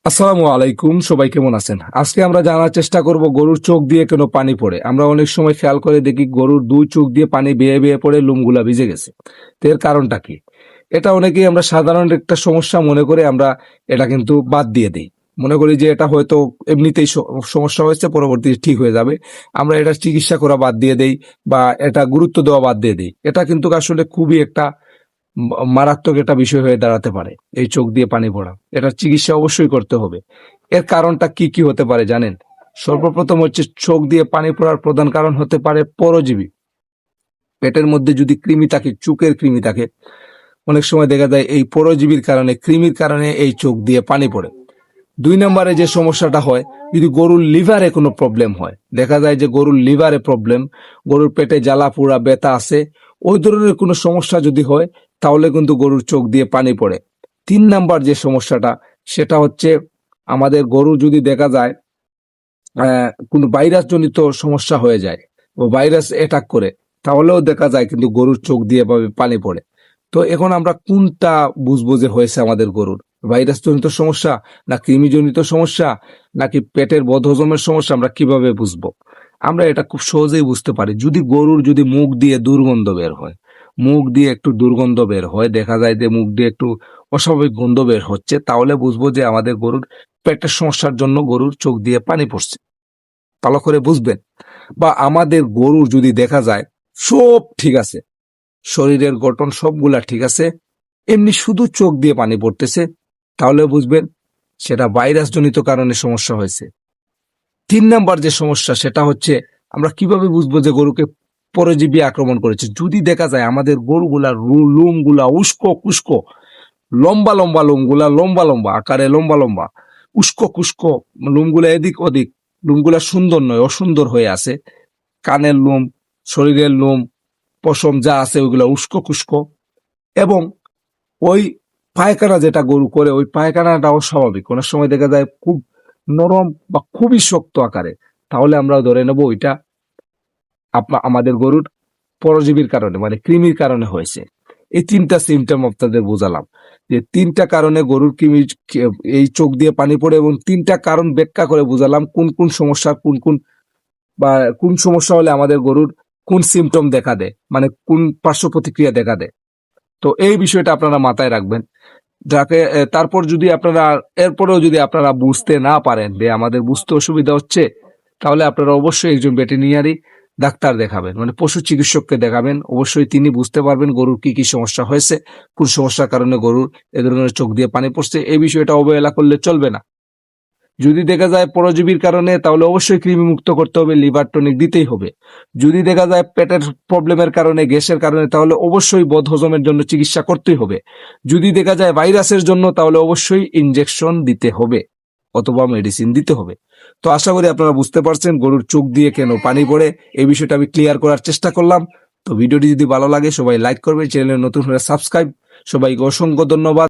আসসালামু আলাইকুম, সবাই কেমন আছেন? আজকে আমরা জানার চেষ্টা করব গরুর চোখ দিয়ে কেন পানি পড়ে। আমরা অনেক সময় খেয়াল করে দেখি গরুর দুই চোখ দিয়ে পানি বেয়ে বেয়ে পড়ে লোমগুলা ভিজে গেছে। তো এর কারণটা কি? এটা অনেকেই আমরা সাধারণ একটা সমস্যা মনে করে আমরা এটা কিন্তু বাদ দিয়ে দিই। মনে করি যে এটা হয়তো এমনিতেই সমস্যা হয়েছে, পরবর্তীতে ঠিক হয়ে যাবে। আমরা এটা চিকিৎসা করা বাদ দিয়ে দেই বা এটা গুরুত্ব দেওয়া বাদ দিয়ে দিই। এটা কিন্তু আসলে খুবই একটা মারাত্মক একটা বিষয় হয়ে দাঁড়াতে পারে। এই চোখ দিয়ে পানি পড়া, এটার চিকিৎসা অবশ্যই করতে হবে। এর কারণটা কি কি হতে পারে জানেন? সর্বপ্রথম হচ্ছে, চোখ দিয়ে পানি পড়ার প্রধান কারণ হতে পারে পরজীবী। পেটের মধ্যে যদি কৃমি থাকে, চোখের কৃমি থাকে, অনেক সময় দেখা যায় এই পরজীবীর কারণে, কৃমির কারণে এই চোখ দিয়ে পানি পড়ে। 2 নম্বরে যে সমস্যাটা হয়, যদি গরুর লিভারে কোনো প্রবলেম হয়, দেখা যায় যে গরুর লিভারে প্রবলেম, গরুর পেটে জ্বালা পোড়া ব্যথা আছে, ওই ধরনের কোনো সমস্যা যদি হয়, তাহলে কিন্তু গরুর চোখ দিয়ে পানি পড়ে। 3 নাম্বার যে সমস্যাটা, সেটা হচ্ছে আমাদের গরু যদি দেখা যায় কোনো ভাইরাস জনিত সমস্যা হয়ে যায়, ও ভাইরাস অ্যাটাক করে, তাহলেও দেখা যায় কিন্তু গরুর চোখ দিয়ে এভাবে পানি পড়ে। তো এখন আমরা কোনটা বুঝবো যে হয়েছে আমাদের গরুর? ভাইরাস জনিত সমস্যা, না কৃমিজনিত সমস্যা, নাকি পেটের বদহজমের সমস্যা? আমরা কিভাবে বুঝবো? আমরা এটা খুব সহজেই বুঝতে পারি। যদি মুখ দিয়ে দুর্গন্ধ বের হয়, মুখ দিয়ে একটু দুর্গন্ধ বের হয়, দেখা যায় যে মুখ দিয়ে একটু অস্বাভাবিক গন্ধ বের হচ্ছে, তাহলে বুঝবো যে আমাদের গরুর পেটের সমস্যার জন্য গরুর চোখ দিয়ে পানি পড়ছে। ভালো করে বুঝবেন। বা আমাদের গরুর যদি দেখা যায় সব ঠিক আছে, শরীরের গঠন সবগুলা ঠিক আছে, এমনি শুধু চোখ দিয়ে পানি পড়তেছে, তাহলে বুঝবেন সেটা ভাইরাস জনিত কারণে সমস্যা হয়েছে। 3 নাম্বার যে সমস্যা, সেটা হচ্ছে আমরা কিভাবে বুঝবো যে গরুকে পরজীবী আক্রমণ করেছে? যদি দেখা যায় আমাদের গরুগুলার লোমগুলা উস্কো কুস্কো, লম্বা লম্বা লোমগুলা, লম্বা লম্বা আকারে, লম্বা লম্বা উস্কো কুস্কো লোমগুলা, এদিক ওদিক লোমগুলা সুন্দর নয়, অসুন্দর হয়ে আছে। কানের লোম, শরীরের লোম, পশম যা আছে ওইগুলা উস্কো কুস্কো, এবং ওই পায়খানা যেটা গরু করে, ওই পায়খানাটা অস্বাভাবিক। অনেক সময় দেখা যায় খুব নরম বা খুবই শক্ত আকারে, তাহলে আমরা ধরে নেব ওইটা আমাদের গরুর পরজীবীর কারণে, মানে কৃমির কারণে হয়েছে। এই 3টা সিমটম আপনাদের বোঝালাম, যে 3টা কারণে গরুর কৃমি এই চোখ দিয়ে পানি পড়ে, এবং 3টা কারণ ব্যাখ্যা করে বোঝালাম কোন কোন সমস্যা, বা কোন সমস্যা হলে আমাদের গরুর কোন সিমটম দেখা দেয়, মানে কোন পার্শ্ব প্রতিক্রিয়া দেখা দেয়। তো এই বিষয়টা আপনারা মাথায় রাখবেন। তারপর যদি আপনারা, এরপরেও যদি আপনারা বুঝতে না পারেন, যে আমাদের বুঝতে অসুবিধা হচ্ছে, তাহলে আপনারা অবশ্যই একজন ভেটেরিনারি ডাক্তার দেখাবেন, মানে পশু চিকিৎসককে দেখাবেন। অবশ্যই তিনি বুঝতে পারবেন গরুর কি কি সমস্যা হয়েছে, কোন সমস্যার কারণে গরুর এ ধরনের চোখ দিয়ে পানি পড়ছে। এই বিষয়টা অবহেলা করলে চলবে না। যদি দেখা যায় পরজীবীর কারণে, তাহলে অবশ্যই কৃমি মুক্ত করতে হবে, লিভার টনিক দিতেই হবে। যদি দেখা যায় পেটের প্রবলেমের কারণে, গ্যাসের কারণে, তাহলে অবশ্যই বদহজমের জন্য চিকিৎসা করতেই হবে। যদি দেখা যায় ভাইরাসের জন্য, তাহলে অবশ্যই ইনজেকশন দিতে হবে অথবা মেডিসিন দিতে হবে। তো আশা করি আপনারা বুঝতে পারছেন গরুর চোখ দিয়ে কেন পানি পড়ে। এই বিষয়টা আমি ক্লিয়ার করার চেষ্টা করলাম। তো ভিডিওটি যদি ভালো লাগে সবাই লাইক করবে, চ্যানেলে নতুন হলে সাবস্ক্রাইব। সবাইকে অসংখ্য ধন্যবাদ।